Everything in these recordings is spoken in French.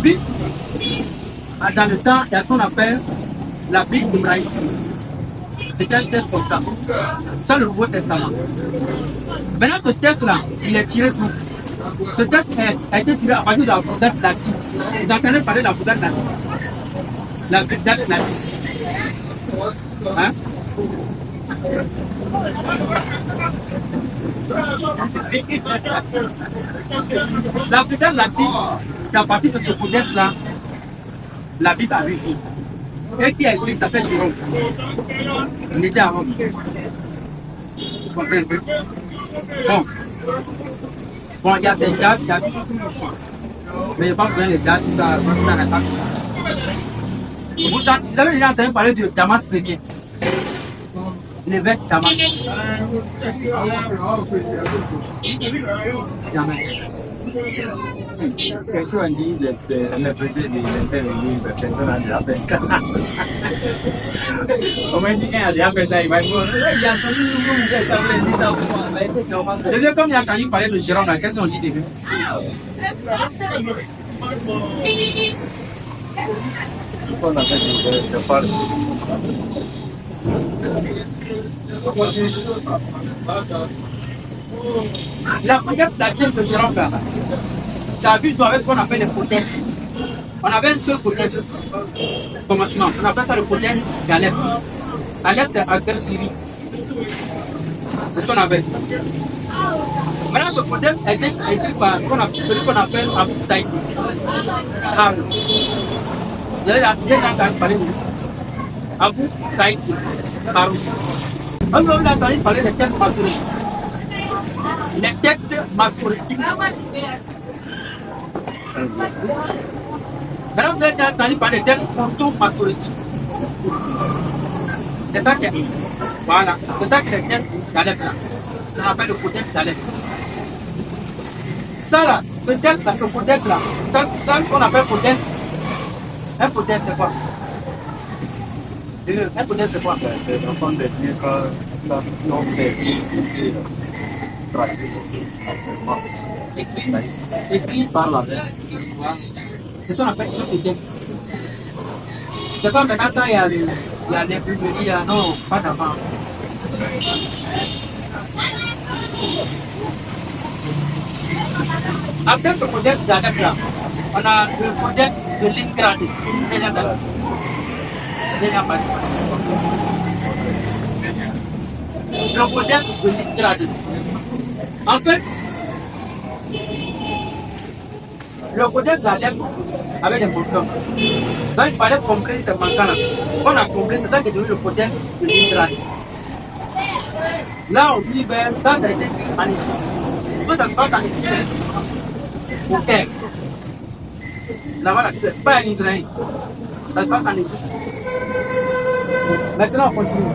Puis, dans le temps, il y a ce qu'on appelle la Bible hébraïque. C'est un texte comme ça. Ça, le Nouveau Testament. Maintenant, ce texte-là, il est tiré d'où? Ce texte a été tiré à partir de la Vulgate latine. Vous entendez parler de la Vulgate latine? La Vulgate latine. Hein? La Vulgate latine, c'est à partir de ce codex-là, la Bible a écrit. Et qui a écrit, ça s'appelle Jérôme. Il était à Rome. Vous comprenez un peu? Bon, il y a ces dates, il y a tout ici. Mais je ne vais pas vous donner les dates, tout ça, dans la carte. Vous avez déjà entendu parler de Damas Ier. L'évêque Damas. Questo è lì le prese di lì per centrare la pesca. Come si chiama? La pesca, ma Le vieux, comme il a entendu parler de Jérôme, qu'est-ce qu'on dit de lui? La Vulgate latine de Jérôme, ça a vu avec ce qu'on appelle les codex. On avait un seul codex. Commencement. On appelle ça le codex d'Alep. Alep, c'est Alper Syrie. C'est ce qu'on avait. Maintenant, ce codex a été écrit par celui qu'on appelle Abu Saïd. Vous avez entendu parler de lui? Abu Saïd. On a entendu parler des textes maçonniques. Les textes maçonniques. Maintenant, vous avez entendu parler des textes proto-maçonniques. C'est ça qui est. Voilà. C'est ça que les textes d'Alep là. On appelle le codex d'Alep. Ça là, ce texte là, ce codex là, ça ce qu'on appelle codex. Un codex c'est quoi? Un codex c'est quoi? C'est un fond de dire que non c'est écrit par la main. C'est ce qu'on appelle un codex. C'est pas maintenant quand il y a l'imprimerie là, non, pas d'avant. Après ce codex d'Alep là, on a le codex de Leningrad. Le codex de Leningrad. En fait, le codex d'Alep avait des manquants. Donc il fallait combler ces manquants-là. On a comblé, c'est ça qui est devenu le codex de Leningrad. Là, on dit, ben, ça a été écrit en Égypte. Ça se passe en Égypte. Au Caire. Là-bas, pas en Israël. Ça se passe en Égypte. Maintenant, on continue.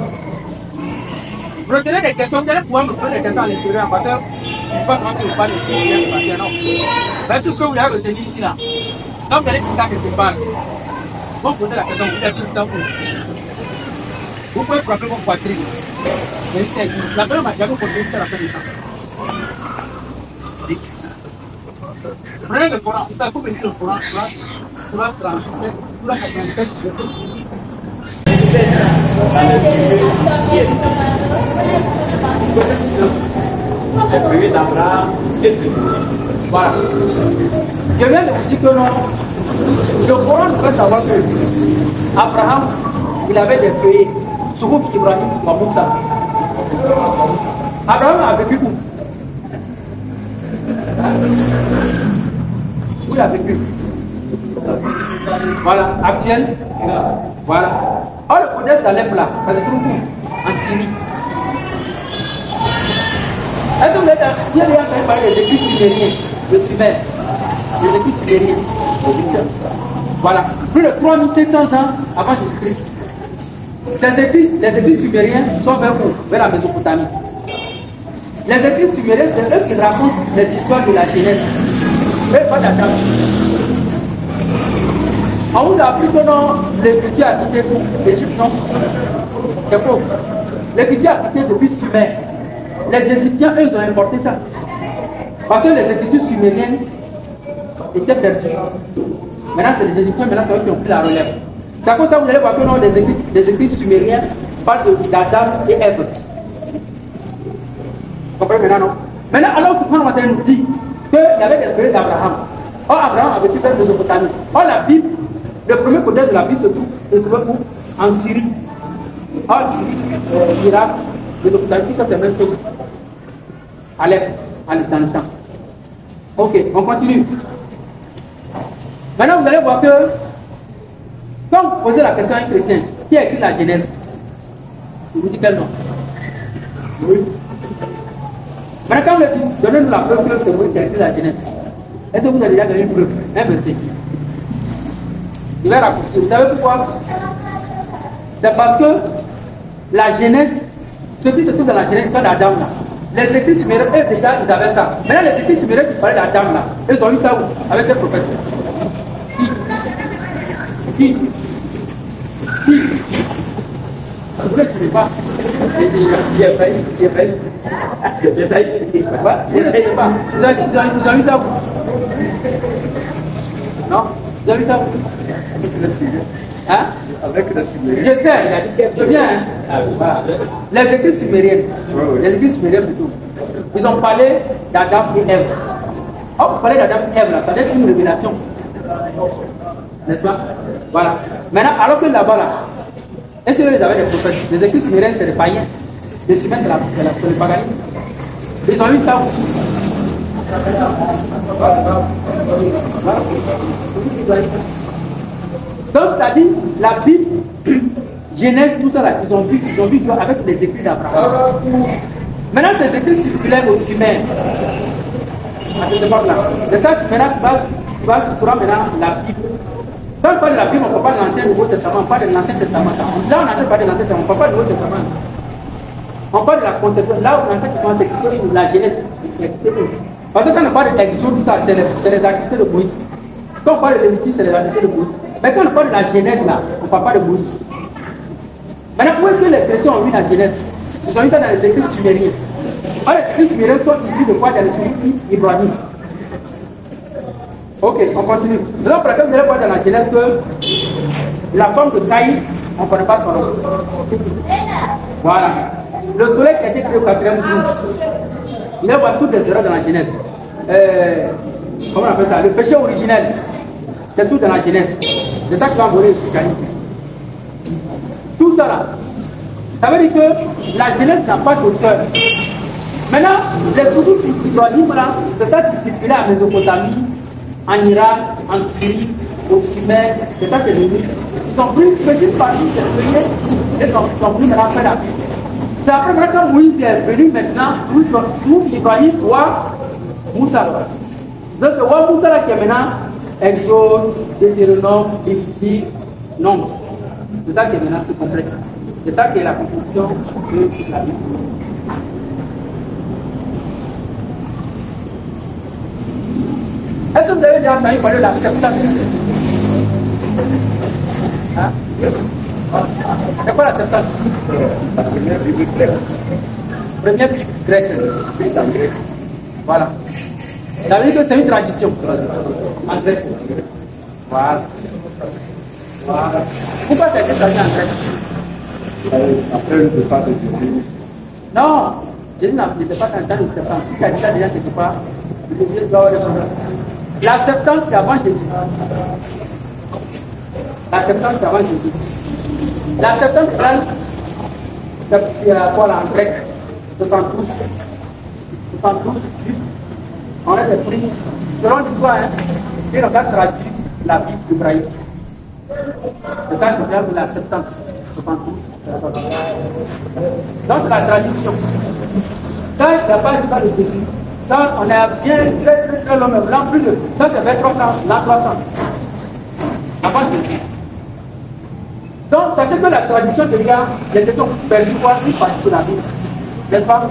Vous retenez des questions, vous allez pouvoir me poser des questions à l'intérieur parce que je ne sais pas comment tu parles de l'intérieur, non. Mais tout ce que vous avez retenu ici, là, quand vous allez quitter quelque part, vous posez la question, vous êtes tout le temps pour. Vous pouvez frapper vos poitrines. La première m'a jamais posé jusqu'à la fin du temps. Prenez le Coran, il faut venir le Coran, tu vas transmettre, tu vas 87, verset 6. le premier d'Abraham. Voilà. Je viens de vous dire que non. Le Coran nous fait savoir que Abraham, il avait des feuillets. Souvent Ibrahim, Moussa. Abraham a vécu où? Où il a vécu? Voilà, actuel. Voilà. Or le codex d'Alep là, ça se trouve où? En Syrie. Est-ce que vous avez déjà entendu parler des écrits sumériens, de Sumer? Les écrits sumériens. Voilà. Plus de 3500 ans avant Jésus-Christ. Les écrits sumériens sont vers où? Vers la Mésopotamie. Les écrits sumériens, c'est eux qui racontent les histoires de la Genèse. Eux, pas d'attente. On vous a appris que non, l'écriture a quitté l'Égypte, non? C'est faux. L'écriture a quitté depuis Sumer. Les Égyptiens, eux, ils ont importé ça. Parce que les écritures sumériennes étaient perdues. Maintenant, c'est les Égyptiens maintenant qui ont pris la relève. C'est à cause de ça que vous allez voir que non, les écrits sumériens parlent d'Adam et Ève. Vous comprenez maintenant, non? Maintenant, alors, subhanahu wa ta'ala nous dit qu'il y avait des frères d'Abraham. Or, Abraham avait pu faire Mésopotamie. Or, la Bible, le premier codex de la Bible se trouve où? En Syrie. Or, Syrie, Irak, Mésopotamie, tout ça c'est la même chose. Alep, dans le temps. Ok, on continue. Maintenant, vous allez voir que, quand vous posez la question à un chrétien, qui a écrit la Genèse? Il vous dit quel nom? Oui. Maintenant, quand vous dites, donnez-nous la preuve que c'est Moïse qui a écrit la Genèse. Est-ce que vous avez déjà donné une preuve? Un verset. Je vais raccourcir. Vous savez pourquoi? C'est parce que la Genèse, ce qui se trouve dans la Genèse, c'est d'Adam là. Les écrits sumériens, eux déjà, ils avaient ça. Maintenant, les écrits sumériens qui parlaient d'Adam là, ils ont eu ça où? Avec les prophètes. Qui? Vous ne le savez pas. Il est failli. Vous ne le savez pas. Vous avez vu ça où? Non? Vous avez vu ça où? Hein? Avec les Sumériens. Je sais, je viens. Hein? Voilà. Les écrits sumériens. Les écrits sumériens plutôt. Ils ont parlé d'Adam et Ève. Oh, vous parlez d'Adam et Ève là, ça doit être une révélation. N'est-ce pas? Voilà. Maintenant, alors que là-bas là, est-ce qu'ils avaient des prophètes? Les écrits sumériens c'est des païens. Les Sumériens c'est le paganisme. Ils ont eu ça où? Donc, c'est-à-dire, la Bible, Genèse, tout ça là, ils ont vu Dieu avec les écrits d'Abraham. Maintenant, ces écrits circulaient au Sumer. À cette époque-là. C'est ça que maintenant, tu feras maintenant la Bible. Quand on parle de la Bible, on ne parle pas de l'Ancien et Nouveau Testament, on parle de l'Ancien Testament. Là, on n'entend pas de l'Ancien Testament, on ne parle pas du Nouveau Testament. On parle de la conception. Là où l'Ancien Testament, c'est quelque chose sur la Genèse. Parce que quand on parle de l'Exode, tout ça, c'est les activités de Moïse. Quand on parle de Lévitique, c'est les activités de Moïse. Mais quand on parle de la Genèse, là, on ne parle pas de Moïse. Maintenant, où est-ce que les chrétiens ont vu la Genèse? Ils ont vu ça dans les écrits sumériens. Alors, les écrits sumériens sont issus de quoi? Dans les écrits Ibrahim. Ok, on continue. Donc, pour laquelle vous allez voir dans la Genèse que la femme de Caïn, on ne connaît pas son nom. Voilà. Le soleil qui a été créé au 4e jour. Il y a toutes les erreurs dans la Genèse. Comment on appelle ça? Le péché originel. C'est tout dans la Genèse. C'est ça qui va mourir sur Caïn. Tout ça là. Ça veut dire que la Genèse n'a pas d'auteur. Maintenant, les photos d'Ibrahim là, c'est ça qui circulait en Mésopotamie, en Irak, en Syrie, au Sumer, c'est ça qui est venu. Ils ont pris une petite partie des premiers et ils ont pris maintenant faire la Bible. C'est après quand Moïse est venu maintenant, où Ibrahim voit Moussa. Donc c'est roi Moussa là qui est maintenant Exode, Deutéronome, Lévitique, Nombre. C'est ça qui est maintenant plus complexe. C'est ça qui est la conclusion de la Bible. Est-ce que vous avez déjà entendu parler de la Septante? Hein? C'est quoi la Septante? La première Bible grecque. Première Bible grecque. Voilà. Ça veut dire que c'est une tradition en grec. Voilà. Voilà. Pourquoi ça a été traduit en grec? Après le départ de Jésus. Non, Jésus n'était pas candidat de Septante. Qui a dit ça déjà quelque part? Jésus doit avoir des problèmes. La Septante, c'est avant Jésus. La Septante, c'est avant Jésus. La Septante, c'est quoi là en grec? 72. 72 juifs. On a des prix. Selon l'histoire, ils n'ont pas traduit la Bible hébraïque. C'est ça que c'est la Septante. 72. Donc c'est la tradition. Ça, il n'y a pas l'histoire de Jésus. Ça, on a bien très long, l'an plus de. Ça, c'est vers 300, l'an 300. Avant Jésus. Donc, sachez que la tradition de gars, les gens ont perdu quoi? Une partie de la Bible. N'est-ce pas?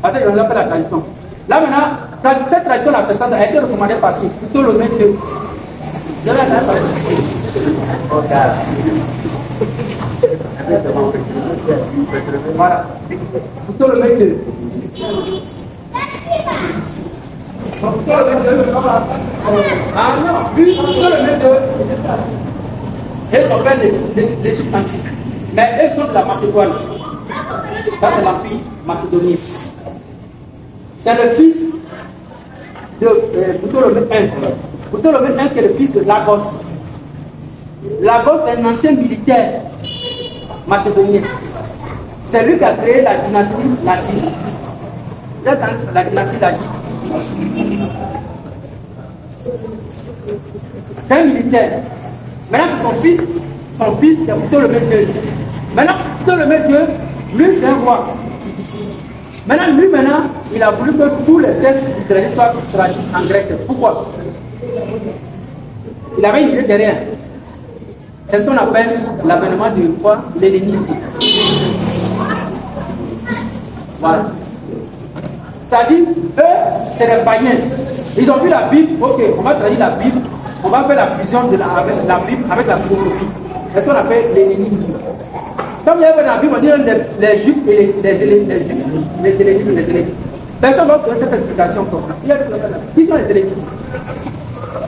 Parce qu'ils ont appelé la tradition. Là maintenant, cette tradition-là, a été recommandée par qui? Ptolémée II. Je vais la parler. Voilà. Ptolémée II. Ah non, lui, Ptolémée II, ils sont fait l'Égypte antique. Mais eux sont de la Macédoine. Ça, c'est l'empire macédonien. C'est le fils de Ptolémée I. Ptolémée I qui est le fils de Lagos. Lagos est un ancien militaire macédonien. C'est lui qui a créé la dynastie Lagide. La dynastie Lagide. C'est un militaire. Maintenant, c'est son fils qui est Ptolémée II. Maintenant, Ptolémée II, lui, c'est un roi. Maintenant, il a voulu que tous les textes israélites soient traduits en grec. Pourquoi? Il avait une idée derrière. C'est ce qu'on appelle l'avènement du quoi? L'hellénisme. Voilà. C'est-à-dire, eux, c'est des païens. Ils ont vu la Bible, ok, on va traduire la Bible, on va faire la fusion de avec la Bible avec la philosophie. C'est ce qu'on appelle l'hellénisme. Comme il y avait dans la Bible, on dit les Juifs et les Hellénites. Personne ne va faire cette explication comme ça. Qui sont les Hellénites?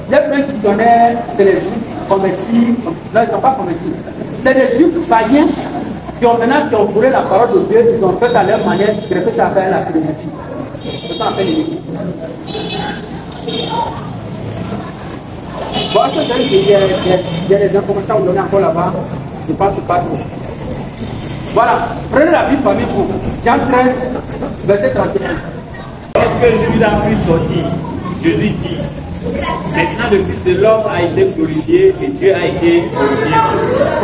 Il y a plein de dictionnaires, c'est les Juifs convertis. Non, ils ne sont pas convertis. C'est des Juifs païens qui ont volé la parole de Dieu, ils ont fait ça à leur manière, ils ont fait ça à la philosophie. C'est ça qu'on appelle l'hellénisme. Bon, il y a des informations à vous donner encore là-bas. Je ne pense pas trop. Voilà, prenez la Bible parmi vous. Jean 13, verset 31. Lorsque Judas fut sorti, Jésus dit, maintenant le Fils de l'homme a été glorifié et Dieu a été glorifié.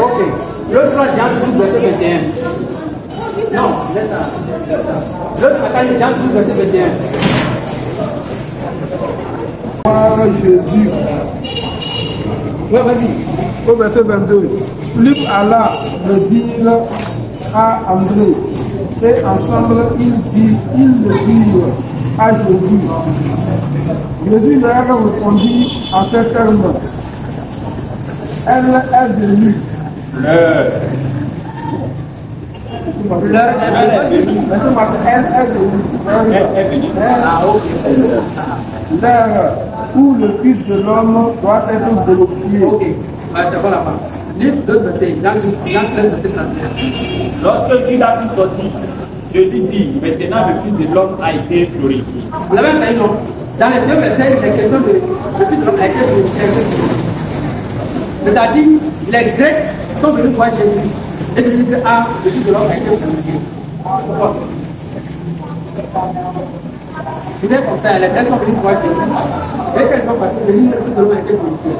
Ok. L'autre Jean 12, verset 21. Non, laisse ça. L'autre Jean 12, verset 21. Jésus. Ouais, vas-y. Au verset 22. Philippe alla le dire à André. Et ensemble, ils le dirent à Jésus. Jésus leur répondit en ces termes. Elle est venue. L'heure où le Fils de l'homme doit être glorifié. Ok, c'est bon là-bas. Livre 2, verset Jean 13, verset 31. Lorsque Judas fut sorti, Jésus dit, maintenant le Fils de l'homme a été glorifié. Vous l'avez entendu, non? Dans les deux versets, il est question de le Fils de l'homme a été glorifié. C'est-à-dire, les Grecs sont venus voir Jésus. Et ils disent, ah, le Fils de l'homme a été glorifié. Pourquoi? C'est bien comme ça, les Grecs sont venus voir Jésus. Et quand ils sont partis, le Fils de l'homme a été glorifié.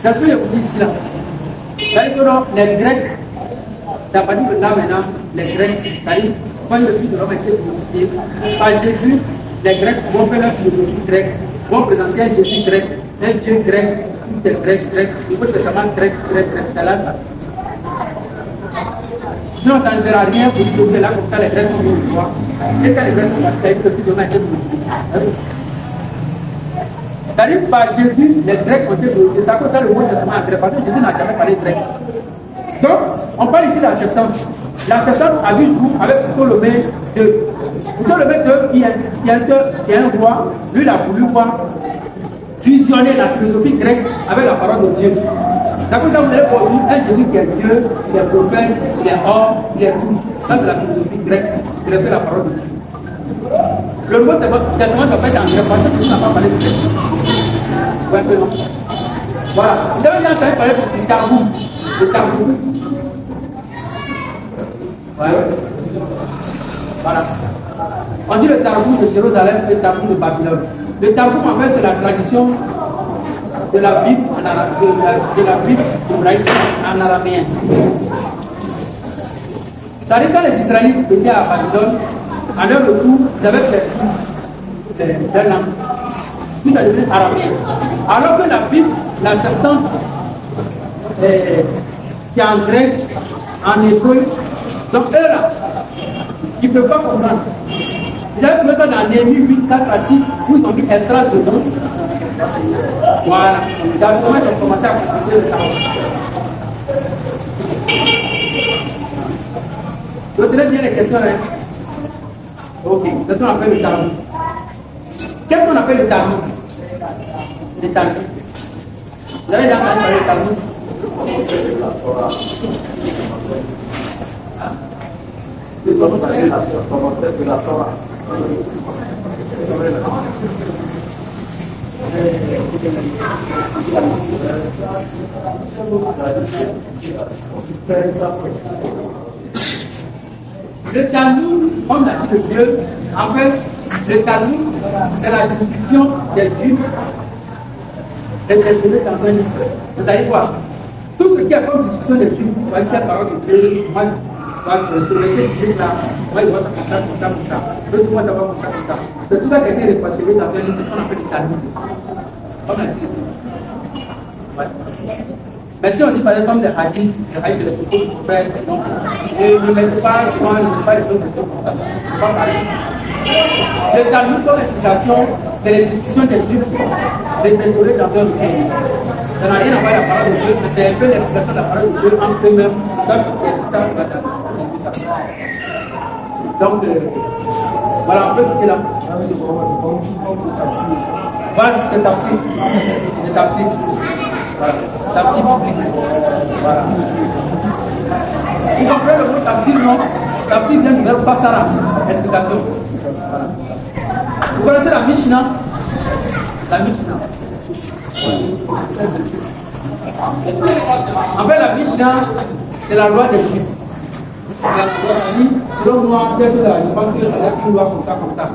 C'est ce que je vous dis ici là. C'est-à-dire que non, les Grecs, c'est à partir de là maintenant, les Grecs, c'est-à-dire quand le Fils de l'homme a été glorifié, par Jésus, les Grecs vont faire leur philosophie grecque, vont présenter un Jésus grec, un Dieu grec, tout est grec, il faut que ça soit grec, c'est là ça. Sinon ça ne sert à rien pour poser là comme ça, les Grecs sont venus le voir. Et quand les Grecs sont partis, le Fils de l'homme a été glorifié. C'est-à-dire par Jésus, les Grecs ont été glorifiés. C'est à cause de ça le Nouveau Testament en grec, parce que Jésus n'a jamais parlé grec. Donc, on parle ici de la Septante. La Septante a vu jour avec Ptolémée II. Ptolémée II, qui est un roi, lui, il a voulu voir fusionner la philosophie grecque avec la parole de Dieu. C'est à cause de ça vous allez voir un Jésus qui est Dieu, il est prophète, il est homme, il est tout. Ça, c'est la philosophie grecque, il a fait la parole de Dieu. Le Nouveau Testament se fait en grec parce que Jésus n'a pas parlé de grec. Ouais, un peu non. Voilà. Vous avez déjà entendu parler du Targum. Le Targum. Ouais. Voilà. On dit le Targum de Jérusalem et le Targum de Babylone. Le Targum, en fait, c'est la tradition de la Bible en arabe, de la Bible hébraïque en araméen. C'est-à-dire quand les Israélites étaient à Babylone, à leur retour, ils avaient perdu leur langue. Tout a devenu araméen. Alors que la Bible, la Septante, c'est en grec, en hébreu. Donc eux là, ils ne peuvent pas comprendre. Ils avaient trouvé ça dans Néhémie 8, 4 à 6, où ils ont mis Esdras dedans. Voilà. C'est à ce moment qu'ils ont commencé à composer le temps. Retenez bien les questions. Hein. Ok, c'est ce qu'on appelle le Talmud. Qu'est-ce qu'on appelle le Talmud? Le Talmud. Vous avez déjà entendu parler du Talmud? De la Torah. Le Talmud, comme l'a dit le vieux, en fait, le Talmud, c'est la discussion des Juifs déterminée dans un livre. Vous allez voir, tout ce qui est comme discussion des Juifs, on va dire la parole de Dieu, moi, se laisser dire là, moi, il voit ça comme ça, comme ça, comme ça. L'autre, moi, ça va comme ça, comme ça. C'est tout ça qui a été répertorié dans un livre, c'est ce qu'on appelle le Talmud. Comme la dit. Ouais. Mais si on dit par exemple des hadiths, c'est des propos du prophète, et ne mettez pas, je ne sais pas les autres choses comme ça. Pas pareil. Le Talmud comme explication, c'est les discussions des Juifs répertoriées dans un livre. Ça n'a rien à voir avec la parole de Dieu, mais c'est un peu l'explication de la parole de Dieu entre eux-mêmes. Donc, c'est ça qui va t'attendre. Donc, voilà, on peut quitter là. Voilà, c'est tafsir. C'est tafsir. Voilà. Tafsir public. Voilà. Vous comprenez le mot tafsir, non? Tafsir vient du verbe pasara. Explication. Voilà. Vous connaissez la Mishnah? La Mishnah. En fait, la Mishnah, c'est la loi des Juifs. Selon moi, peut-être je pense que ça doit être une loi comme ça.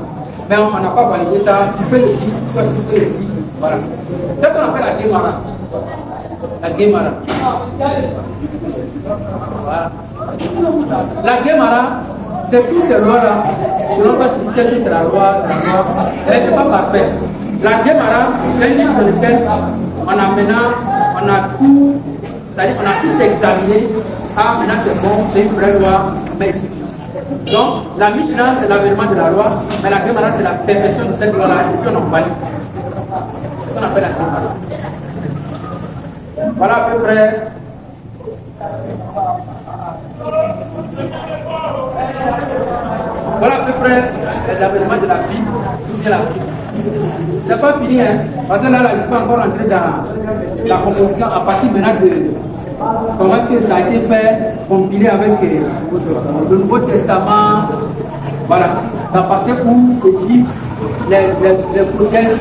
Mais on n'a pas validé ça. Tu peux le dire, tu peux le dire. Voilà. C'est ce qu'on appelle la Gemara. La Gemara. Voilà. La Gemara, c'est toutes ces lois-là. Selon toi, tu peux dire que c'est la loi, mais ce n'est pas parfait. La Gemara, c'est un livre dans lequel on a tout, c'est-à-dire on a tout examiné. Ah, maintenant c'est bon, c'est une vraie loi, mais expliqué. Donc, la Mishnah, c'est l'avènement de la loi, mais la Gemara, c'est la perfection de cette loi-là, et puis on en valide. C'est ce qu'on appelle la Gemara. Voilà à peu près. Voilà à peu près l'avènement de la Bible, d'où vient la Bible. C'est pas fini, hein, parce que là, je ne peux pas encore entrer dans la composition à partir maintenant de comment est-ce que ça a été fait, compilé avec le Nouveau Testament. Voilà, ça passait pour les Juifs, les prophètes,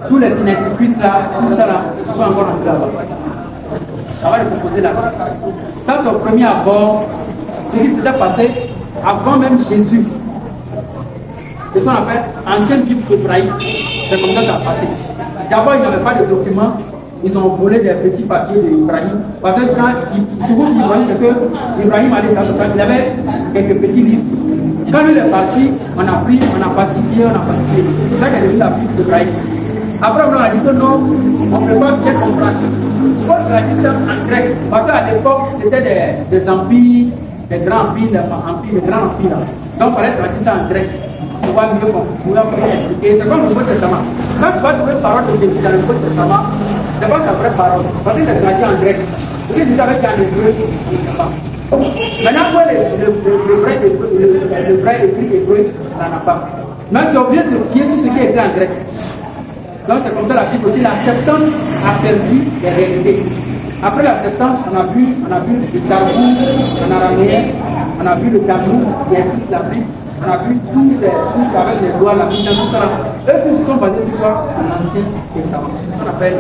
tous les synecticus là, tout ça là, ils sont encore entrés là-bas. Ça va les composer là. Ça, c'est au premier abord, ce qui s'était passé avant même Jésus. C'est ce qu'on appelle ancienne Bible hébraïque. C'est comme ça que ça a passé. D'abord, il n'y avait pas de documents. Ils ont volé des petits papiers d'Ibrahim. Parce que quand souvent l'Ibrahim, c'est que Ibrahim allait s'asseoir, il avait quelques petits livres. Quand lui est parti, on a pris, on a falsifié, C'est ça qui est devenu la Bible d'Ibrahim. Après, on a dit que non, on ne peut pas bien comprendre. Il faut traduire ça en grec. Parce qu'à l'époque, c'était des empires, des grands empires, des grands empires. Donc, il fallait traduire ça en grec. On va mieux expliquer. C'est comme le Nouveau Testament. Quand tu vas trouver une parole de Jésus dans le Nouveau Testament, c'est pas sa vraie parole. Parce qu'il est traduit en grec. Vous dites avec un hébreu, il ne sait pas. Maintenant, pour le vrai écrit hébreu, il n'en a pas. Mais tu es obligé de fier sur ce qui est écrit en grec. Donc c'est comme ça la Bible aussi. La Septante a perdu les réalités. Après la Septante, on a vu le Talmud en araméen, on a vu le Talmud qui explique la Bible. On a vu tous avec les lois, la Bible, tout ça. Eux tous se sont basés sur quoi? L'Ancien Testament. C'est ce qu'on appelle.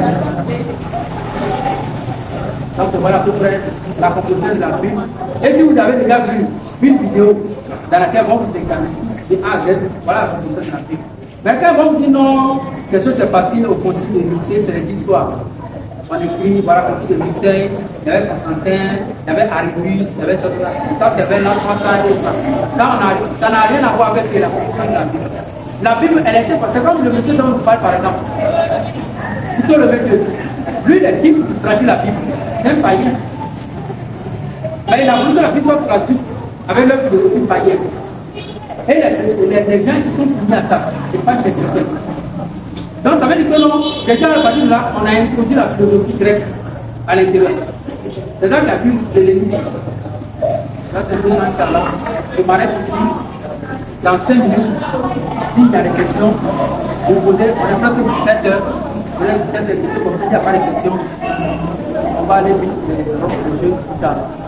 Donc voilà à peu près la composition de la Bible. Et si vous avez déjà vu une vidéo dans laquelle on vous examine de A à Z, voilà la composition de la Bible. Mais quand on vous dit non, quelque chose s'est passé au concile de Nicée, c'est les histoires. On écrit, voilà, le concile de Nicée, il y avait Constantin, il y avait Arius, il y avait ça c'est vers l'an 300 et ça n'a rien à voir avec la composition de la Bible. La Bible, elle était, c'est comme le monsieur dont on parle par exemple. Plutôt le monsieur. Lui, il est qui traduit la Bible. C'est un païen. Mais il a voulu que la Bible soit traduite avec l'œuvre de l'autre païen. Et les gens qui sont soumis à ça, c'est pas des chrétiens. Donc ça veut dire que non, déjà à partir de là, on a introduit la philosophie grecque à l'intérieur. C'est ça que la Bible de l'Église. Là, c'est un peu là. Je m'arrête ici. Dans 5 minutes, s'il y a des questions, vous posez, on est presque 17 heures. Vous avez des questions comme ça, il n'y a pas de questions. On va aller vite, c'est le jeu, Inch'Allah.